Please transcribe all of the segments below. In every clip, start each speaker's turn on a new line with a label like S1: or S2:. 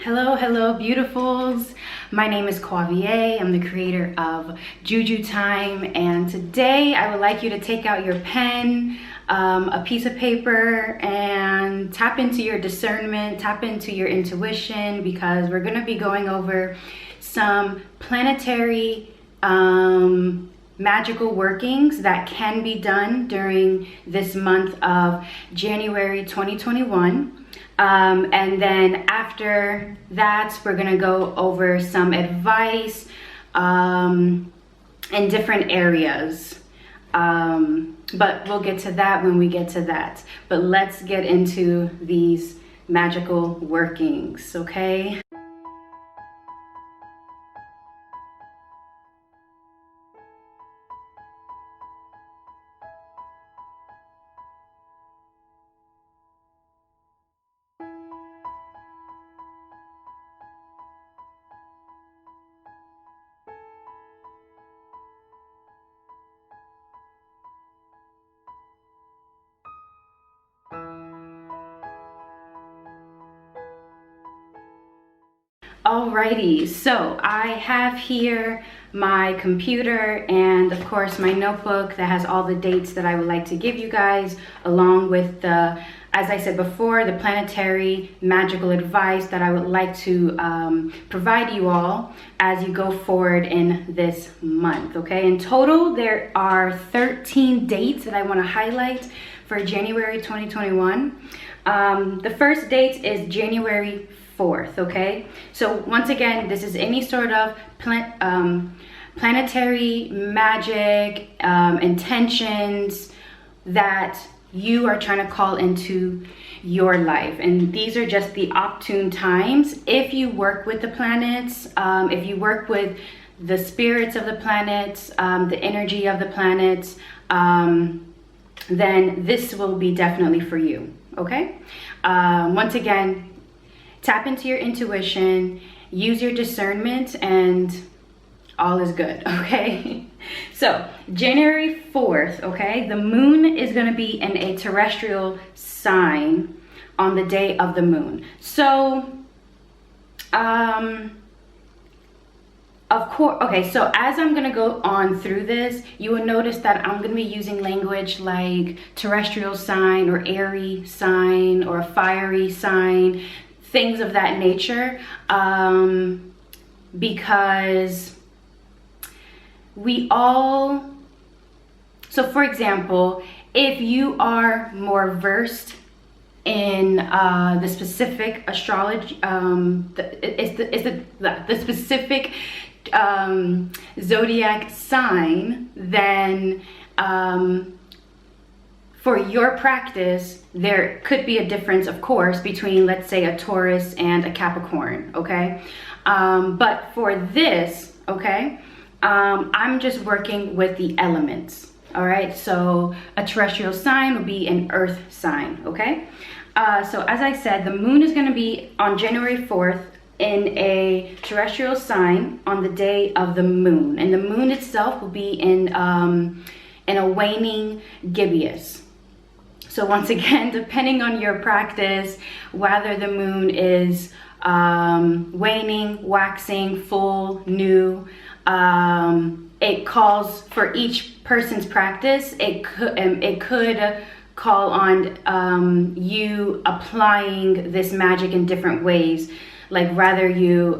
S1: Hello, beautifuls. My name is Quavia. I'm the creator of JuJu Thyme, and today I would like you to take out your pen, a piece of paper, and tap into your discernment, tap into your intuition, because we're going to be going over some planetary magical workings that can be done during this month of January 2021. And then after that, we're gonna go over some advice in different areas. But we'll get to that when we get to that. But let's get into these magical workings, okay? Alrighty, so I have here my computer and of course my notebook that has all the dates that I would like to give you guys, along with the, as I said before, the planetary magical advice that I would like to provide you all as you go forward in this month, okay? In total, there are 13 dates that I want to highlight for January 2021. The first date is January 4th, okay? So once again, this is any sort of planetary magic intentions that you are trying to call into your life, and these are just the opportune times. If you work with the planets, if you work with the spirits of the planets, the energy of the planets, then this will be definitely for you, okay? Once again, tap into your intuition, use your discernment, and all is good, okay? So January 4th, okay, the moon is going to be in a terrestrial sign on the day of the moon. So of course, okay, so as I'm going to go on through this, you will notice that I'm going to be using language like terrestrial sign or airy sign or fiery sign, things of that nature, because we all, so for example, if you are more versed in the specific astrology, the specific zodiac sign, then for your practice, there could be a difference, of course, between, let's say, a Taurus and a Capricorn, okay? But for this, okay, I'm just working with the elements, all right? So a terrestrial sign would be an earth sign, okay? So as I said, the moon is going to be on January 4th in a terrestrial sign on the day of the moon. And the moon itself will be in a waning gibbous. So once again, depending on your practice, whether the moon is waning, waxing, full, new, it calls for each person's practice. It could call on you applying this magic in different ways, like rather you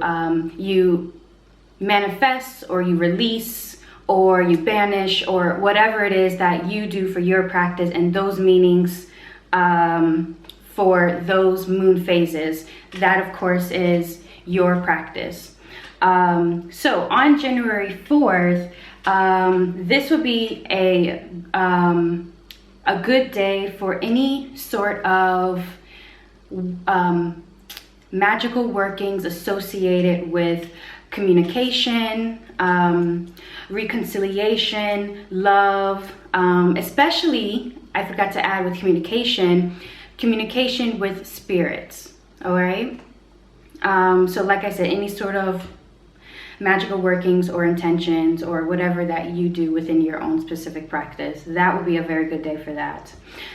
S1: manifest or you release or you banish or whatever it is that you do for your practice, and those meanings for those moon phases, that of course is your practice. So on January 4th, this would be a good day for any sort of magical workings associated with communication, reconciliation, love, especially, I forgot to add with communication with spirits, all right? So like I said, any sort of magical workings or intentions or whatever that you do within your own specific practice, that would be a very good day for that.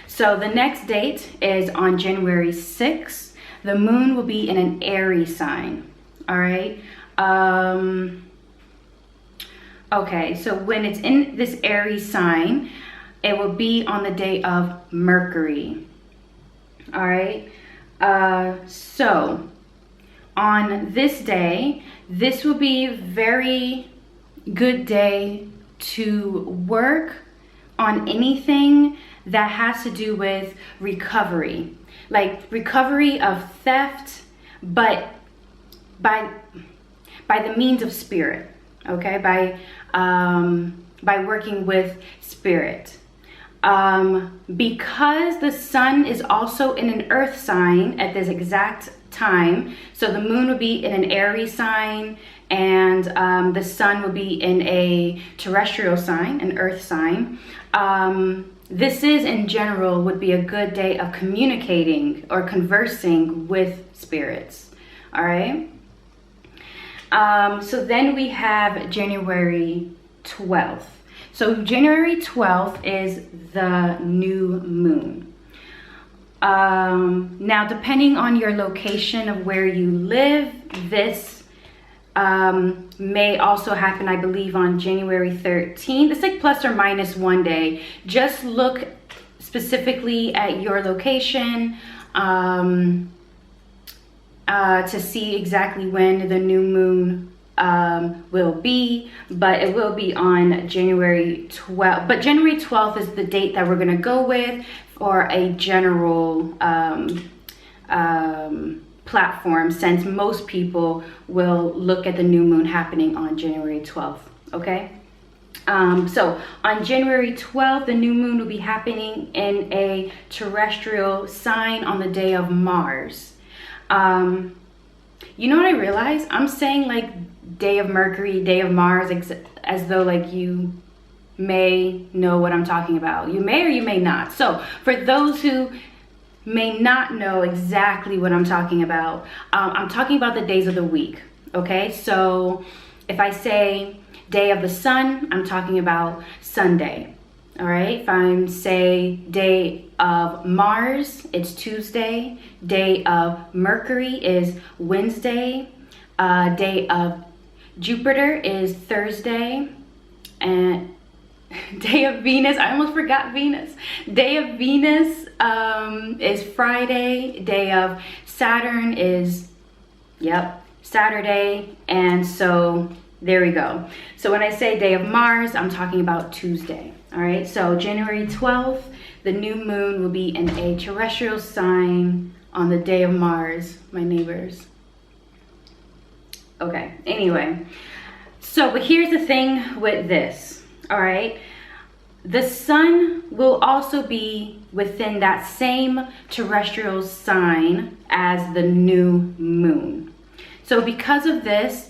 S1: So the next date is on January 6th. the moon will be in an Aries sign. All right. Okay, so when it's in this Aries sign, it will be on the day of Mercury. All right. So on this day, this will be a very good day to work on anything that has to do with recovery, like recovery of theft, but by the means of spirit. Okay, by working with spirit. Because the sun is also in an earth sign at this exact time, so the moon will be in an Aries sign, and the sun will be in a terrestrial sign, an earth sign. This is, in general, would be a good day of communicating or conversing with spirits. All right. So then we have January 12th. So January 12th is the new moon. Now, depending on your location of where you live, this may also happen, I believe, on January 13th. It's like plus or minus 1 day. Just look specifically at your location to see exactly when the new moon will be, but it will be on January 12th. But January 12th is the date that we're going to go with for a general platform, since most people will look at the new moon happening on January 12th. Okay. So on January 12th, the new moon will be happening in a terrestrial sign on the day of Mars. You know what I realized? I'm saying like day of Mercury, day of Mars, as though like you may know what I'm talking about. You may or you may not. So for those who may not know exactly what I'm talking about, I'm talking about the days of the week. Okay, so if I say day of the sun, I'm talking about Sunday. All right, if I say day of Mars, it's Tuesday. Day of Mercury is Wednesday. Day of Jupiter is Thursday. And day of Venus, I almost forgot Venus. Day of Venus is Friday. Day of Saturn is, Saturday. And so there we go. So when I say day of Mars, I'm talking about Tuesday. All right, so January 12th, the new moon will be in a terrestrial sign on the day of Mars, my neighbors. Okay, anyway, so but here's the thing with this, all right? The sun will also be within that same terrestrial sign as the new moon. So because of this,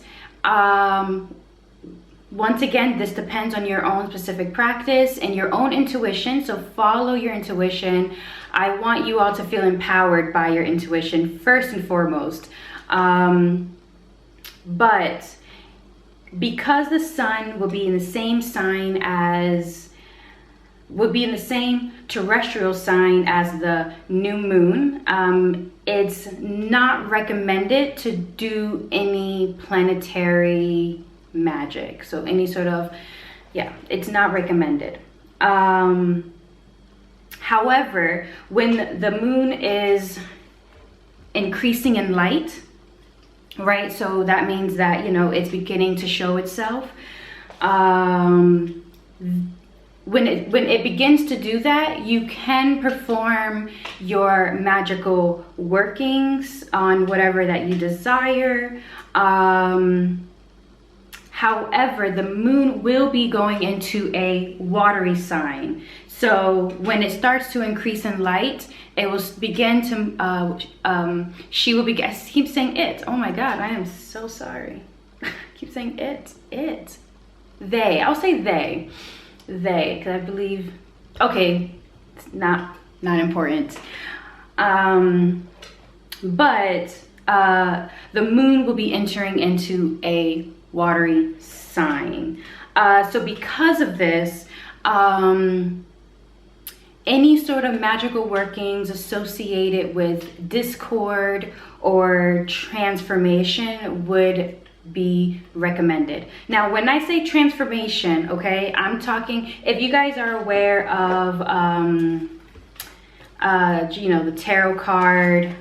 S1: once again, this depends on your own specific practice and your own intuition. So follow your intuition. I want you all to feel empowered by your intuition first and foremost. But because the sun will be in the same sign as, would be in the same terrestrial sign as the new moon, it's not recommended to do any planetary magic. So any sort of, it's not recommended. However, when the moon is increasing in light, right? So that means that, it's beginning to show itself. When it begins to do that, you can perform your magical workings on whatever that you desire. However, the moon will be going into a watery sign. So when it starts to increase in light, it will begin to, she will begin, I keep saying it. Oh my God, I am so sorry. I keep saying it. They, I'll say they, because I believe, okay, it's not important. But the moon will be entering into a watery sign. So because of this, any sort of magical workings associated with discord or transformation would be recommended. Now, when I say transformation, okay, I'm talking, if you guys are aware of, you know, the tarot card,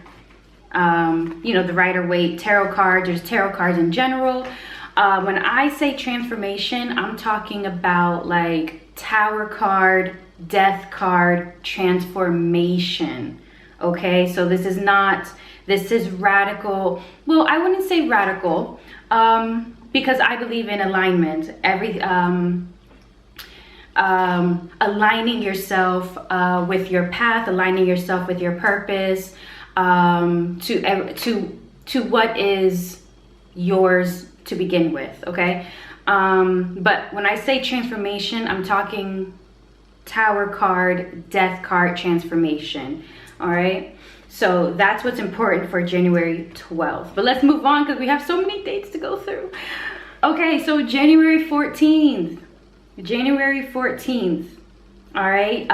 S1: you know, the Rider-Waite tarot cards, there's tarot cards in general. When I say transformation, I'm talking about like Tower card, Death card, transformation. Okay, so this is not, this is radical. Well, I wouldn't say radical, because I believe in alignment. Aligning yourself with your path, aligning yourself with your purpose, to what is yours to begin with. Okay, but when I say transformation, I'm talking Tower card, Death card, transformation. All right, so that's what's important for January 12th. But let's move on because we have so many dates to go through. Okay, so January 14th. January 14th. All right,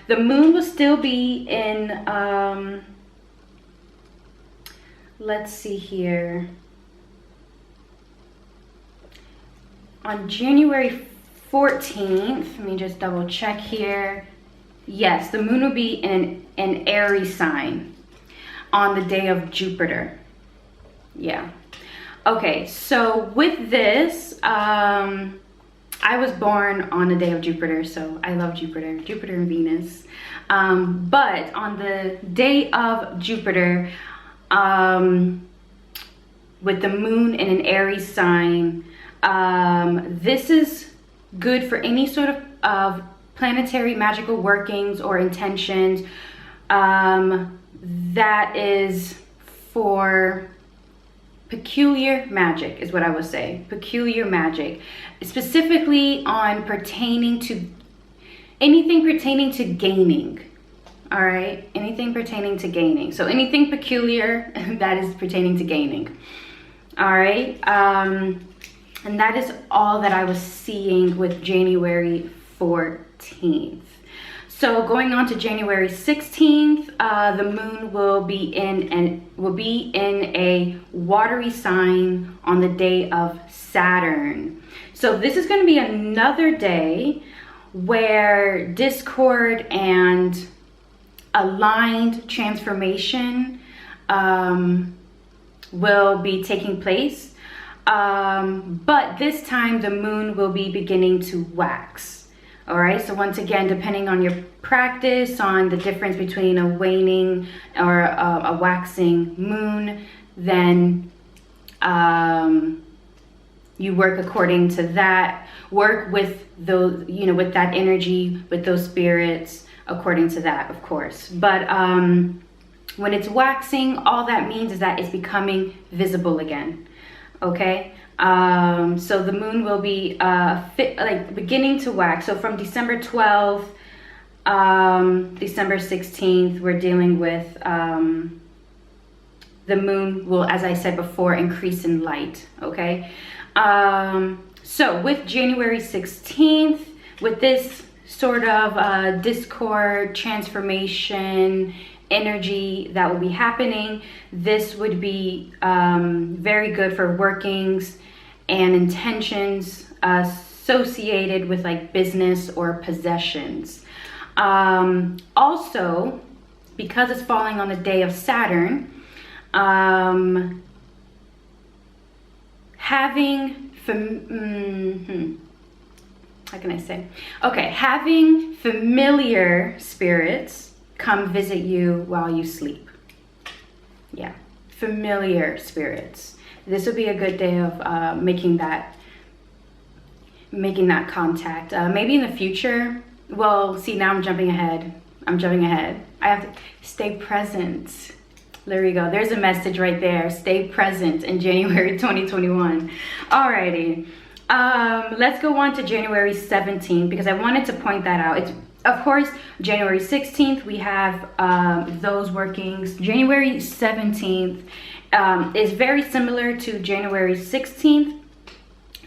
S1: the moon will still be in, let's see here. On January 14th, let me just double check here. Yes, the moon will be in an Aries sign on the day of Jupiter. Yeah. Okay, so with this, I was born on the day of Jupiter, so I love Jupiter, Jupiter and Venus. But on the day of Jupiter, with the moon in an Aries sign, this is good for any sort of planetary magical workings or intentions. That is for peculiar magic, is what I would say. Peculiar magic, specifically on pertaining to anything pertaining to gaining. All right, anything pertaining to gaining. So anything peculiar that is pertaining to gaining. All right, and that is all that I was seeing with January 14th. So going on to January 16th, the moon will be in a watery sign on the day of Saturn. So this is going to be another day where discord and aligned transformation will be taking place. But this time the moon will be beginning to wax. All right, so once again, depending on your practice, on the difference between a waning or a waxing moon, then you work according to that. Work with those, you know, with that energy, with those spirits, according to that, of course. But when it's waxing, all that means is that it's becoming visible again. Okay. So the moon will be beginning to wax. So from December 12th, December 16th, we're dealing with the moon will, as I said before, increase in light. Okay. So with January 16th, with this sort of discord transformation energy that will be happening, this would be very good for workings and intentions associated with like business or possessions. Also, because it's falling on the day of Saturn, having how can I say? Okay, having familiar spirits come visit you while you sleep. Yeah, familiar spirits. This would be a good day of making that contact. Maybe in the future. Well, see, now I'm jumping ahead. I have to stay present. There we go. There's a message right there. Stay present in January 2021. Alrighty. Let's go on to January 17th because I wanted to point that out. It's, of course, January 16th, we have those workings. January 17th is very similar to January 16th.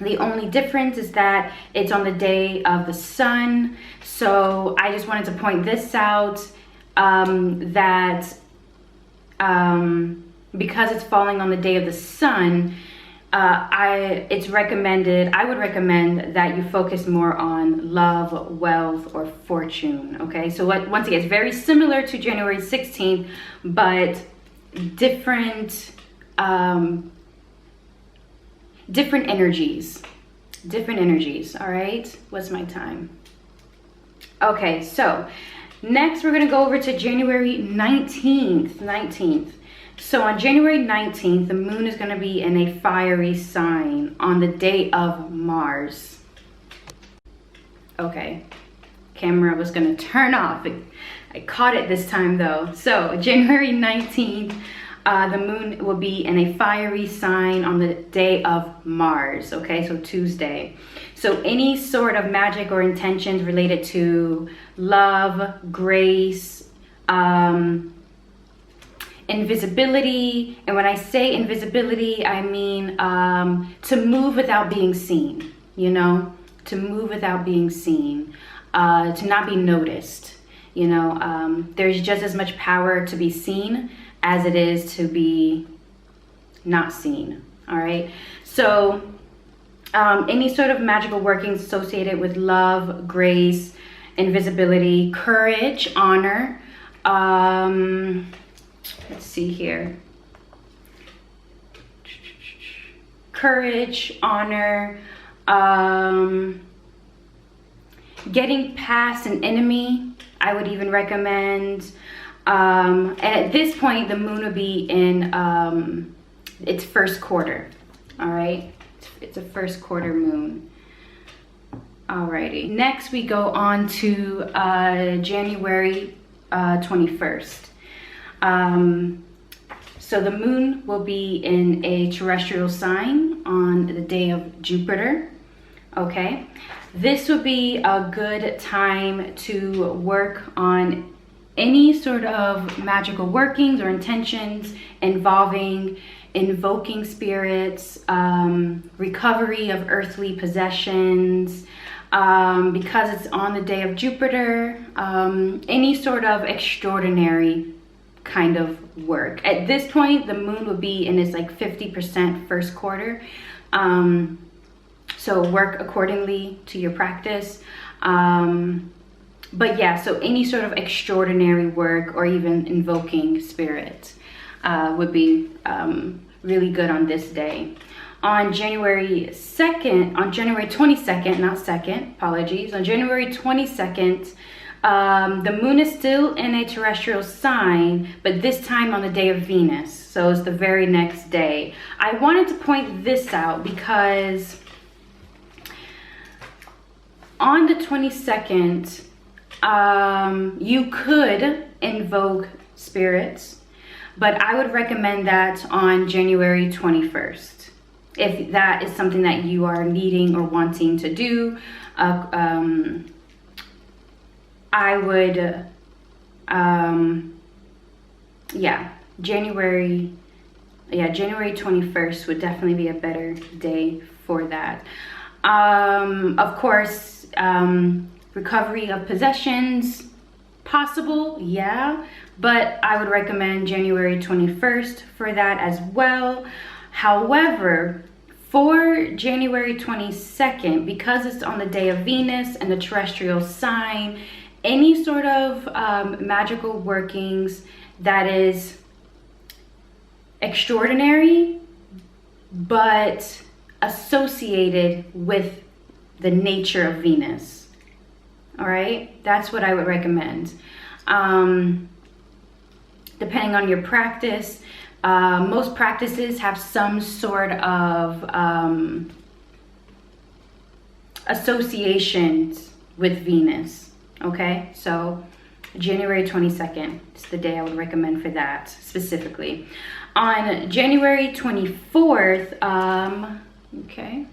S1: The only difference is that it's on the day of the sun. So I just wanted to point this out, that because it's falling on the day of the sun, I would recommend that you focus more on love, wealth, or fortune. Okay, so once again, it's very similar to January 16th, but different energies. All right, what's my time? Okay, so next we're gonna go over to January 19th. So on January 19th, the moon is going to be in a fiery sign on the day of Mars. Okay, camera was going to turn off. I caught it this time though. So January 19th, the moon will be in a fiery sign on the day of Mars. Okay, so Tuesday. So any sort of magic or intentions related to love, grace, invisibility. And when I say invisibility, I mean to move without being seen, you know, to move without being seen, to not be noticed, you know. There's just as much power to be seen as it is to be not seen. All right, so any sort of magical workings associated with love, grace, invisibility, courage, honor, let's see here. Courage, honor, getting past an enemy, I would even recommend. And at this point, the moon will be in its first quarter. All right, it's a first quarter moon. Alrighty, next we go on to January 21st. So the moon will be in a terrestrial sign on the day of Jupiter. Okay, this would be a good time to work on any sort of magical workings or intentions involving invoking spirits, recovery of earthly possessions, because it's on the day of Jupiter, any sort of extraordinary kind of work. At this point, the moon would be in its like 50% first quarter. So work accordingly to your practice. But yeah, so any sort of extraordinary work or even invoking spirits would be really good on this day. On January 22nd, on January 22nd, not second, apologies. On January 22nd, the moon is still in a terrestrial sign, but this time on the day of Venus. So it's the very next day. I wanted to point this out because on the 22nd, you could invoke spirits, but I would recommend that on January 21st. If that is something that you are needing or wanting to do, I would, January 21st would definitely be a better day for that. Of course, recovery of possessions, possible, yeah, but I would recommend January 21st for that as well. However, for January 22nd, because it's on the day of Venus and the terrestrial sign, any sort of magical workings that is extraordinary but associated with the nature of Venus. All right, that's what I would recommend. Depending on your practice, most practices have some sort of associations with Venus. Okay, so January 22nd is the day I would recommend for that specifically. On January 24th, okay,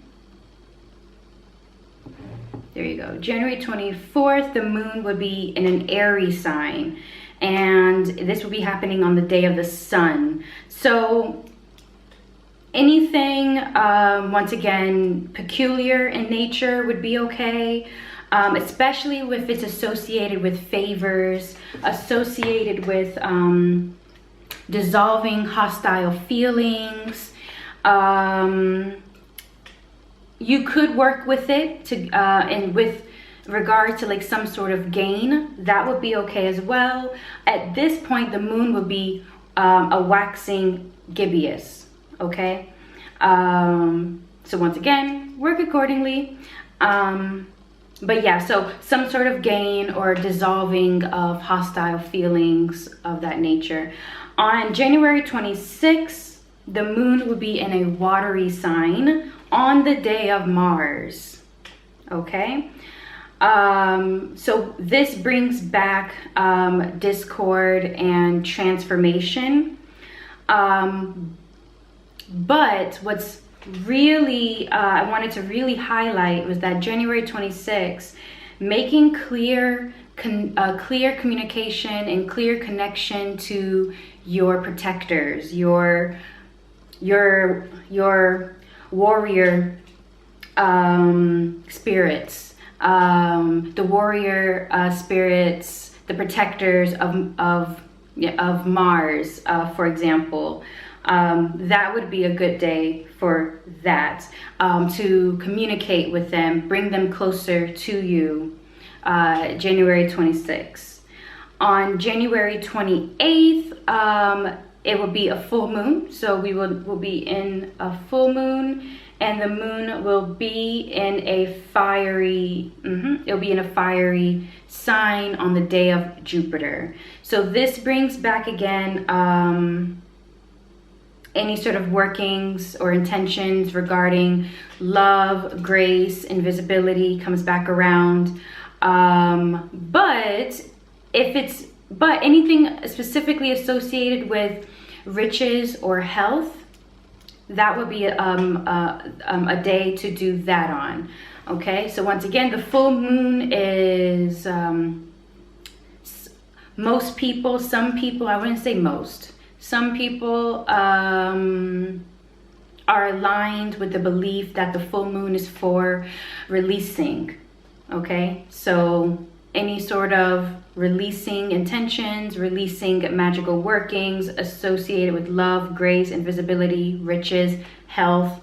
S1: there you go. January 24th, the moon would be in an Aries sign, and this will be happening on the day of the sun. So anything, once again, peculiar in nature would be okay. Especially if it's associated with favors, associated with dissolving hostile feelings. You could work with it to and with regard to like some sort of gain, that would be okay as well. At this point, the moon would be a waxing gibbous, okay? So once again, work accordingly. But yeah, so some sort of gain or dissolving of hostile feelings of that nature. On January 26th, the moon will be in a watery sign on the day of Mars, okay? So this brings back discord and transformation. But what's really I wanted to really highlight was that January 26th, making clear communication and clear connection to your protectors, your warrior spirits, the warrior spirits, the protectors of Mars, for example. That would be a good day for that, to communicate with them, bring them closer to you. January 26th. On January 28th, it will be a full moon, so we'll be in a full moon, and the moon will be in a fiery it'll be in a fiery sign on the day of Jupiter. So this brings back again any sort of workings or intentions regarding love, grace, invisibility comes back around. But anything specifically associated with riches or health, that would be a day to do that on. Okay, so once again, the full moon is most people, some people, I wouldn't say most, some people are aligned with the belief that the full moon is for releasing. Okay, so any sort of releasing intentions, releasing magical workings associated with love, grace, invisibility, riches, health,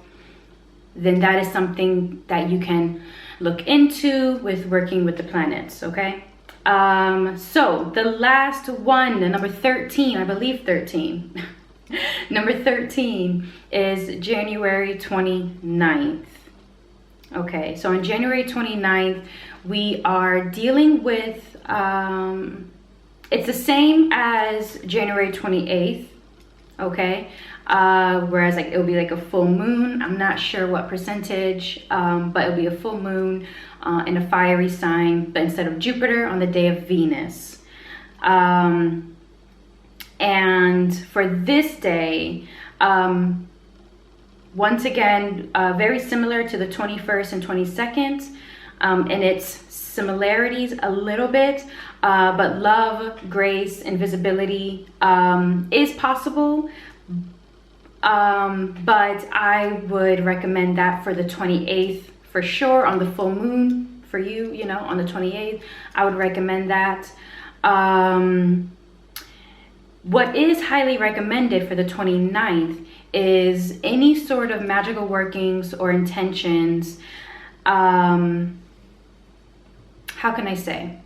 S1: then that is something that you can look into with working with the planets, okay? So the last one, the number 13, I believe 13. Number 13 is January 29th. Okay, so on January 29th, we are dealing with, it's the same as January 28th, okay? Whereas like it'll be like a full moon. I'm not sure what percentage, but it'll be a full moon in a fiery sign, but instead of Jupiter, on the day of Venus. And for this day, once again, very similar to the 21st and 22nd, in its similarities a little bit, but love, grace, invisibility is possible. But I would recommend that for the 28th for sure, on the full moon for you, you know, on the 28th, I would recommend that. What is highly recommended for the 29th is any sort of magical workings or intentions. How can I say?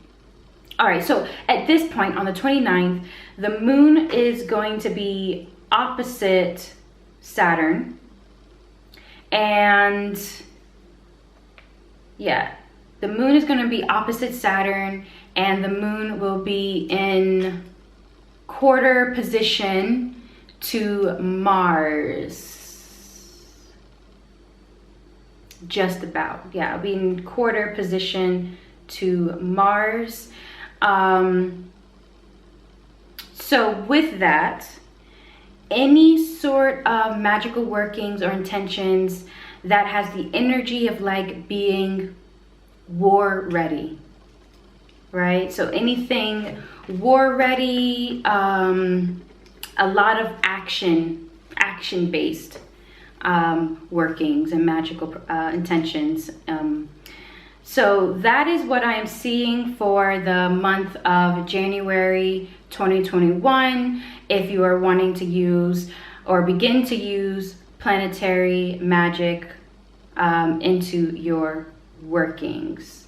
S1: All right, so at this point on the 29th, the moon is going to be opposite Saturn. And yeah, the moon is going to be opposite Saturn, and the moon will be in quarter position to Mars. Just about, yeah, it'll be in quarter position to Mars. So with that, any sort of magical workings or intentions that has the energy of like being war ready, right? So anything war ready, a lot of action based, workings and magical intentions. So that is what I am seeing for the month of January 2021. If you are wanting to use or begin to use planetary magic into your workings.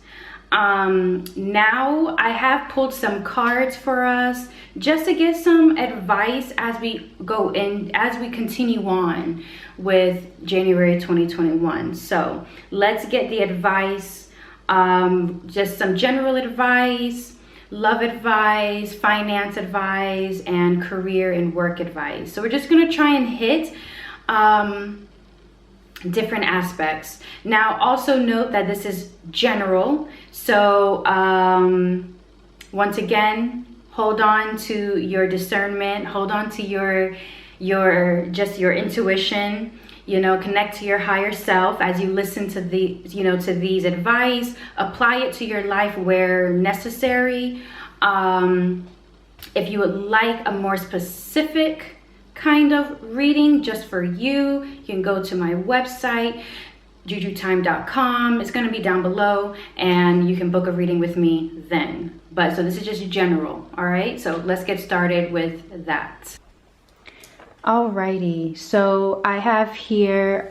S1: Now I have pulled some cards for us just to get some advice as we go in, as we continue on with January 2021. So let's get the advice, just some general advice, love advice, finance advice, and career and work advice. So we're just going to try and hit different aspects. Now also note that this is general, so once again, hold on to your discernment, hold on to your intuition, you know, connect to your higher self as you listen to to these advice, apply it to your life where necessary. If you would like a more specific kind of reading just for you, you can go to my website, JuJuThyme.com. It's going to be down below, and you can book a reading with me then. But so this is just general. All right, so let's get started with that. Alrighty, so I have here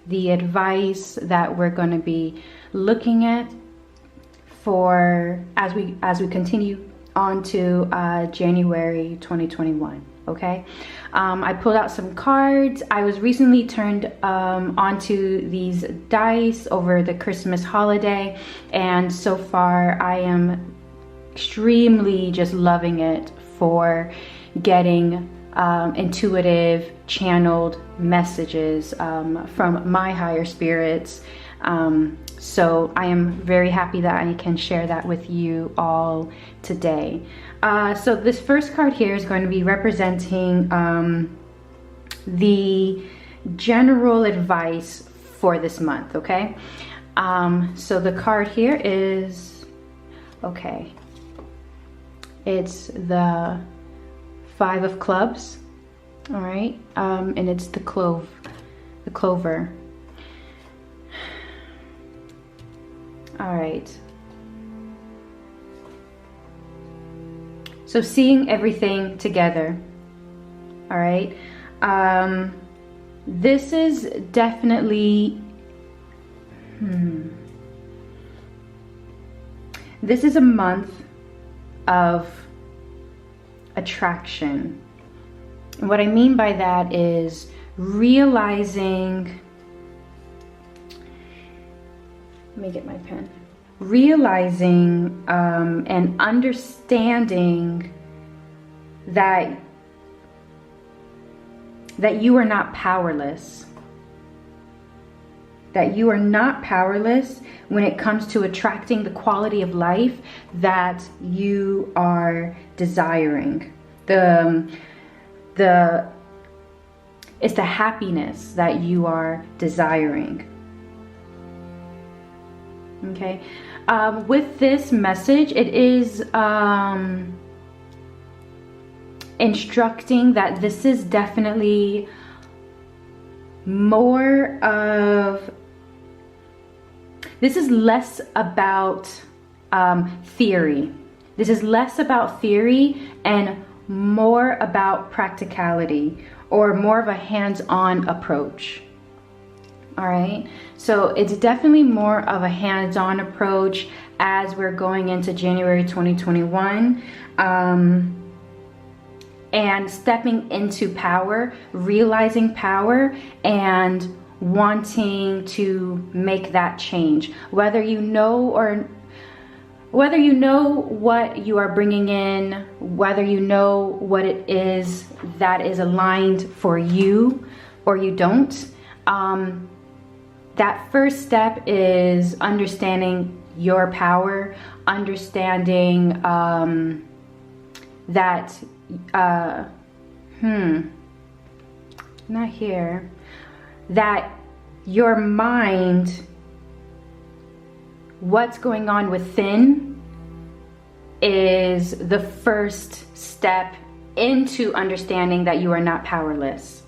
S1: the advice that we're going to be looking at for as we continue on to January 2021. Okay, I pulled out some cards. I was recently turned onto these dice over the Christmas holiday, and so far I am extremely just loving it for getting intuitive channeled messages from my higher spirits. So I am very happy that I can share that with you all today. So this first card here is going to be representing the general advice for this month, okay? So the card here is, okay, it's the 5 of Clubs, all right? And it's the clover. All right. So seeing everything together. All right. This is definitely, this is a month of attraction. And what I mean by that is realizing, let me get my pen. Realizing and understanding that you are not powerless. That you are not powerless when it comes to attracting the quality of life that you are desiring. It's the happiness that you are desiring. Okay, with this message, it is instructing that this is definitely more of, this is less about theory. This is less about theory and more about practicality, or more of a hands-on approach. All right, so it's definitely more of a hands-on approach as we're going into January 2021, and stepping into power, realizing power, and wanting to make that change. Whether you know what you are bringing in, whether you know what it is that is aligned for you or you don't, that first step is understanding your power, understanding that, not here, that your mind, what's going on within, is the first step into understanding that you are not powerless.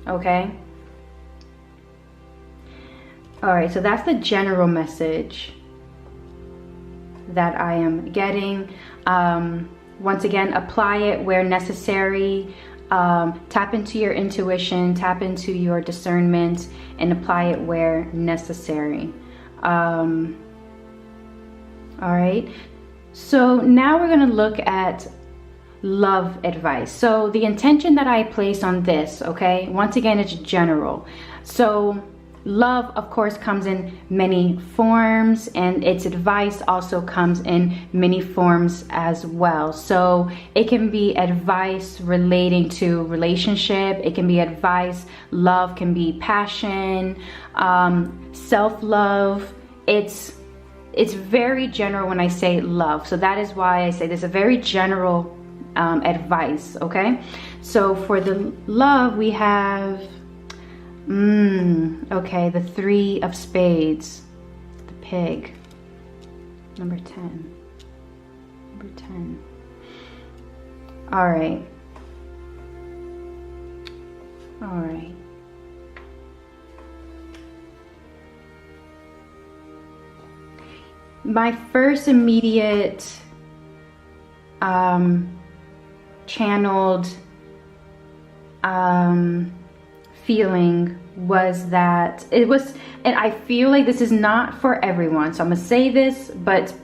S1: okay? All right, so that's the general message that I am getting. Once again, apply it where necessary. Tap into your intuition, tap into your discernment, and apply it where necessary. All right, so now we're going to look at love advice. So the intention that I place on this, okay, once again, it's general. So love, of course, comes in many forms, and its advice also comes in many forms as well. So it can be advice relating to relationship, it can be advice, love can be passion, self-love. It's very general when I say love. So that is why I say this is a very general advice, okay? So for the love, we have okay, the 3 of spades, the pig, number 10. All right. My first immediate channeled feeling was that it was, and I feel like this is not for everyone, so I'm gonna say this, but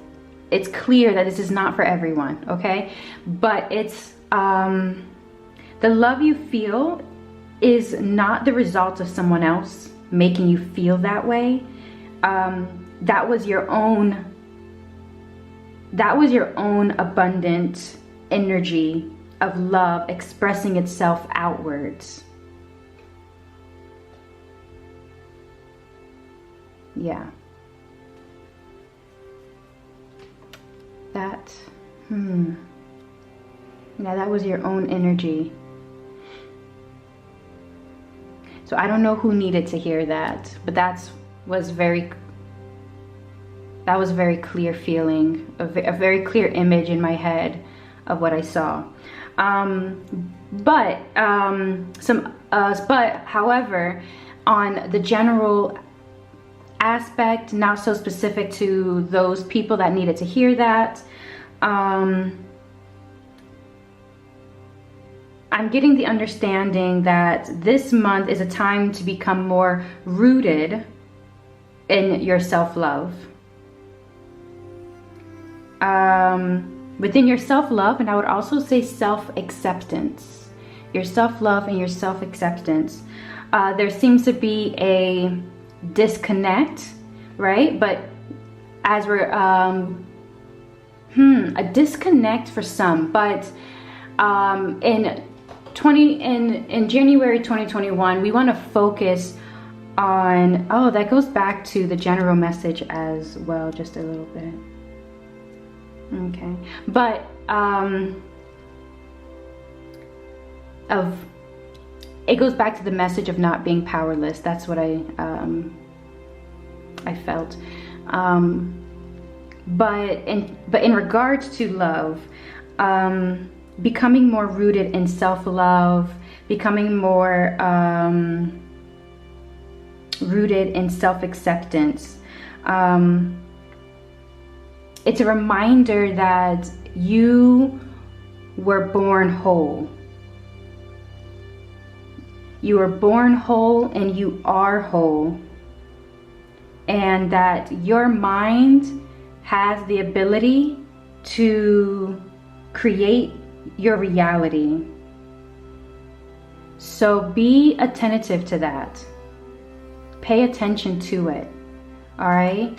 S1: it's clear that this is not for everyone, okay? But it's the love you feel is not the result of someone else making you feel that way. That was your own abundant energy of love expressing itself outwards. Yeah. That, yeah, that was your own energy. So I don't know who needed to hear that, but that was a very clear feeling, a very clear image in my head of what I saw. But however, on the general aspect, not so specific to those people that needed to hear that, I'm getting the understanding that this month is a time to become more rooted in your self-love. Within your self-love, and I would also say self-acceptance. Your self-love and your self-acceptance. There seems to be a disconnect, right? But as we're a disconnect for some, but in January 2021, we want to focus on, oh, that goes back to the general message as well, just a little bit. Okay, but it goes back to the message of not being powerless. That's what I felt. But in regards to love, becoming more rooted in self-love, becoming more rooted in self-acceptance. It's a reminder that you were born whole. You were born whole and you are whole. And that your mind has the ability to create your reality. So be attentive to that. Pay attention to it. All right?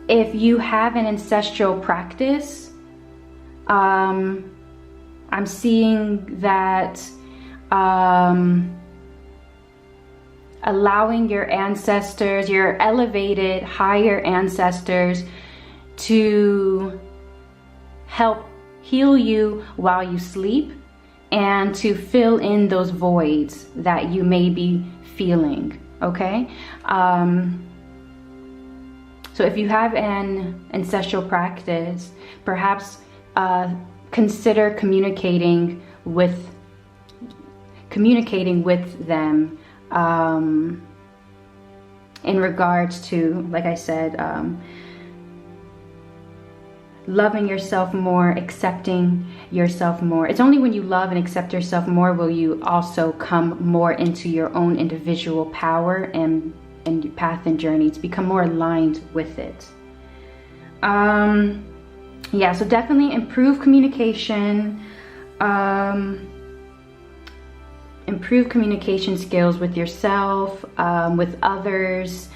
S1: If you have an ancestral practice, I'm seeing that allowing your ancestors, your elevated, higher ancestors, to help heal you while you sleep and to fill in those voids that you may be feeling, okay? So if you have an ancestral practice, perhaps consider communicating with communicating with them in regards to, like I said, loving yourself more, accepting yourself more. It's only when you love and accept yourself more will you also come more into your own individual power and your path and journey to become more aligned with it. Yeah, so definitely improve communication, improve communication skills with yourself, with others.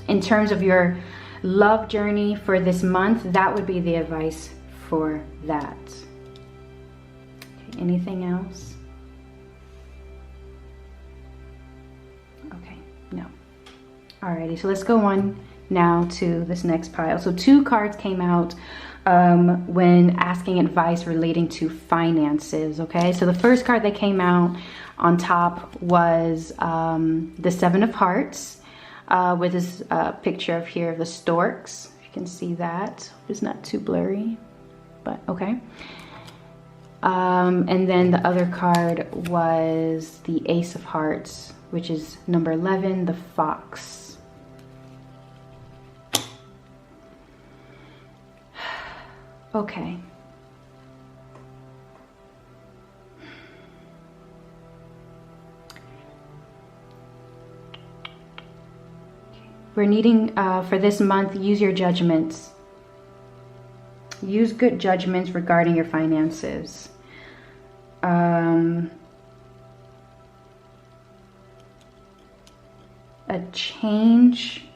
S1: In terms of your love journey for this month, that would be the advice for that. Okay, anything else? Okay, no. Alrighty, so let's go on now to this next pile. So 2 cards came out when asking advice relating to finances. Okay, so the first card that came out on top was the 7 of Hearts, with this picture of here of the storks. If you can see that, it's not too blurry, but okay. And then the other card was the Ace of Hearts, which is number 11, the fox. Okay. We're needing, for this month, use your judgments. Use good judgments regarding your finances. A change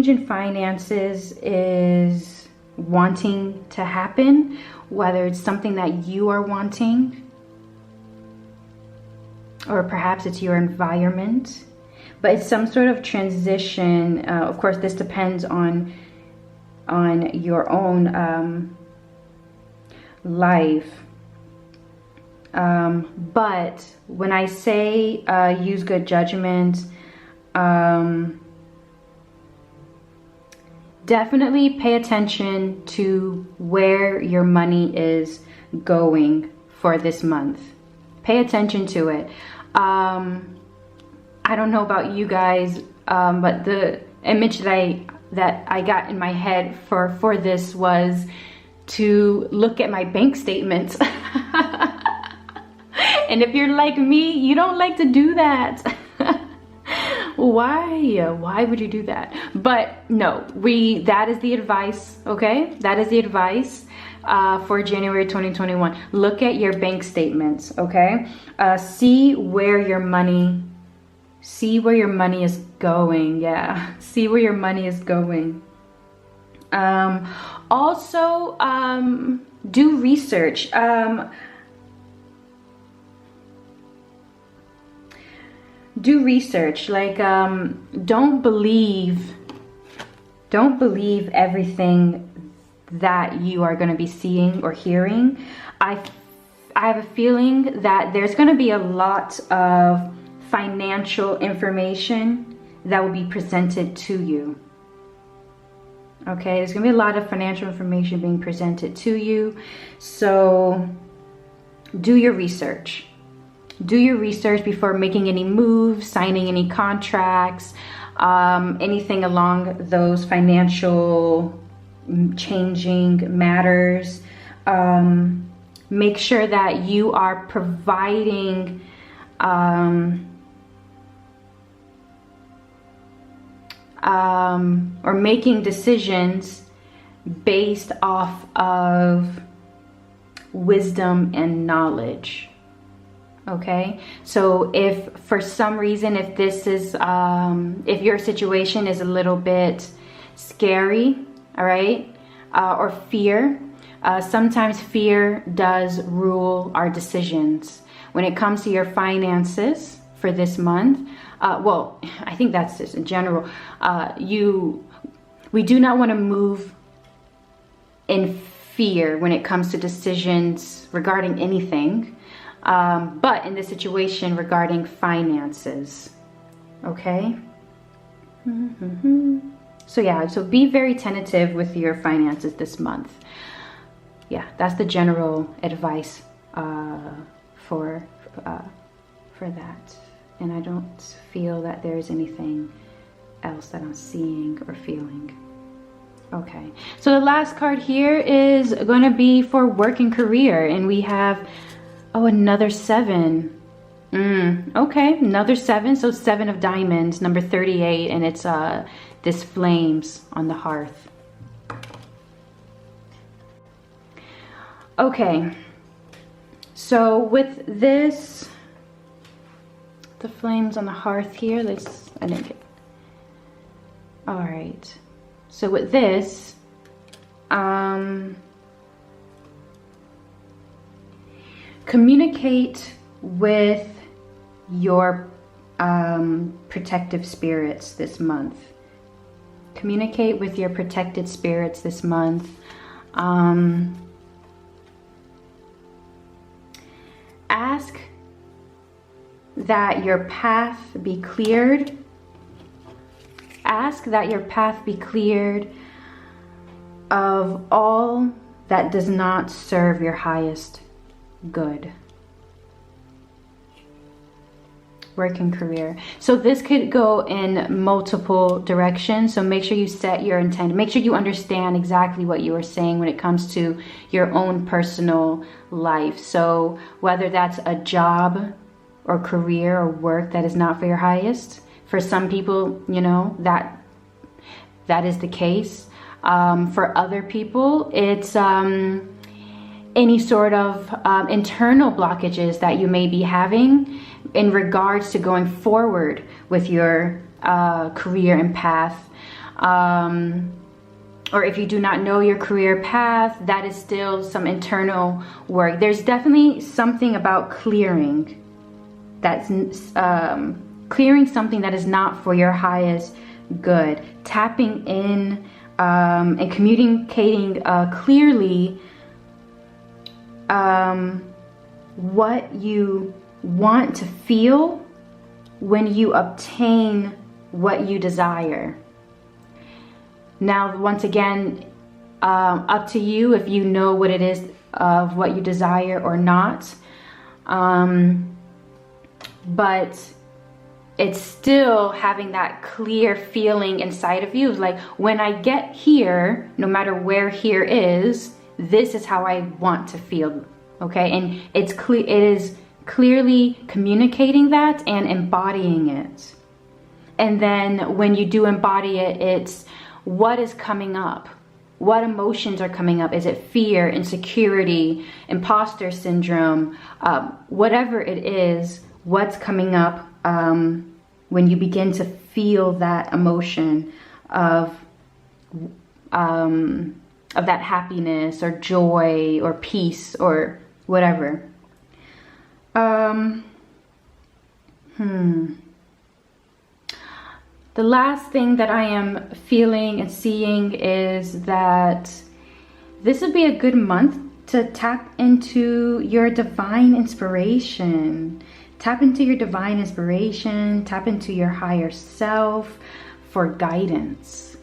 S1: in finances is wanting to happen, whether it's something that you are wanting, or perhaps it's your environment, but it's some sort of transition. Of course, this depends on your own life. But when I say use good judgment, definitely pay attention to where your money is going for this month. Pay attention to it. I don't know about you guys, but the image that I got in my head for this was to look at my bank statements. And if you're like me, you don't like to do that. Why would you do that? But no, that is the advice, okay? That is the advice for January 2021. Look at your bank statements, okay? See where your money is going. Yeah, see where your money is going. Also, do research. Do research. Like, don't believe everything that you are going to be seeing or hearing. I have a feeling that there's going to be a lot of financial information that will be presented to you. Okay, there's going to be a lot of financial information being presented to you. So do your research. Do your research before making any moves, signing any contracts, anything along those financial changing matters. Make sure that you are providing or making decisions based off of wisdom and knowledge. Okay, so if for some reason, if this is, if your situation is a little bit scary, all right, or fear, sometimes fear does rule our decisions. When it comes to your finances for this month, well, I think that's just in general, we do not want to move in fear when it comes to decisions regarding anything. But in this situation regarding finances, okay? So yeah, so be very tentative with your finances this month. yeah, that's the general advice for that. And I don't feel that there's anything else that I'm seeing or feeling. Okay, so the last card here is going to be for work and career, and we have, oh, another 7. Okay, another 7. So 7 of diamonds, number 38, and it's this flames on the hearth. Okay, so with this, the flames on the hearth here, I didn't get, all right. So with this, communicate with your protective spirits this month. Communicate with your protected spirits this month. Ask that your path be cleared. Ask that your path be cleared of all that does not serve your highest good. Work and career. So this could go in multiple directions. So make sure you set your intent. Make sure you understand exactly what you are saying when it comes to your own personal life. So whether that's a job or career or work that is not for your highest, for some people, you know, that is the case. For other people, it's any sort of internal blockages that you may be having in regards to going forward with your career and path. Or if you do not know your career path, that is still some internal work. There's definitely something about clearing. That's clearing something that is not for your highest good. Tapping in and communicating clearly what you want to feel when you obtain what you desire. Now, once again, up to you if you know what it is of what you desire or not. But it's still having that clear feeling inside of you. Like, when I get here, no matter where here is, this is how I want to feel. Okay, and it's clear. It is clearly communicating that and embodying it. And then when you do embody it, it's what is coming up. What emotions are coming up? Is it fear, insecurity, imposter syndrome, whatever it is? What's coming up when you begin to feel that emotion of that happiness or joy or peace or whatever. The last thing that I am feeling and seeing is that this would be a good month to tap into your divine inspiration. Tap into your divine inspiration, tap into your higher self for guidance.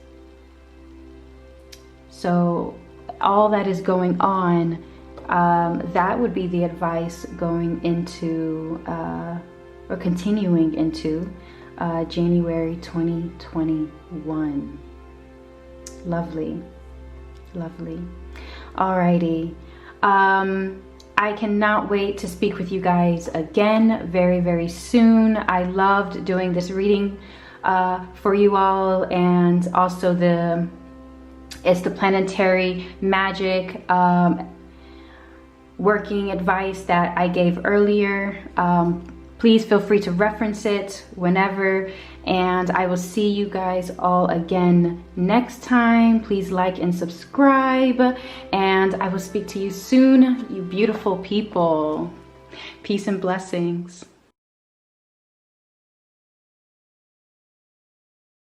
S1: So all that is going on, that would be the advice going into or continuing into January 2021. Lovely, lovely. Alrighty. I cannot wait to speak with you guys again very, very soon. I loved doing this reading for you all, and also it's the Planetary Magic working advice that I gave earlier. Please feel free to reference it whenever, and I will see you guys all again next time. Please like and subscribe, and I will speak to you soon, you beautiful people. Peace and blessings.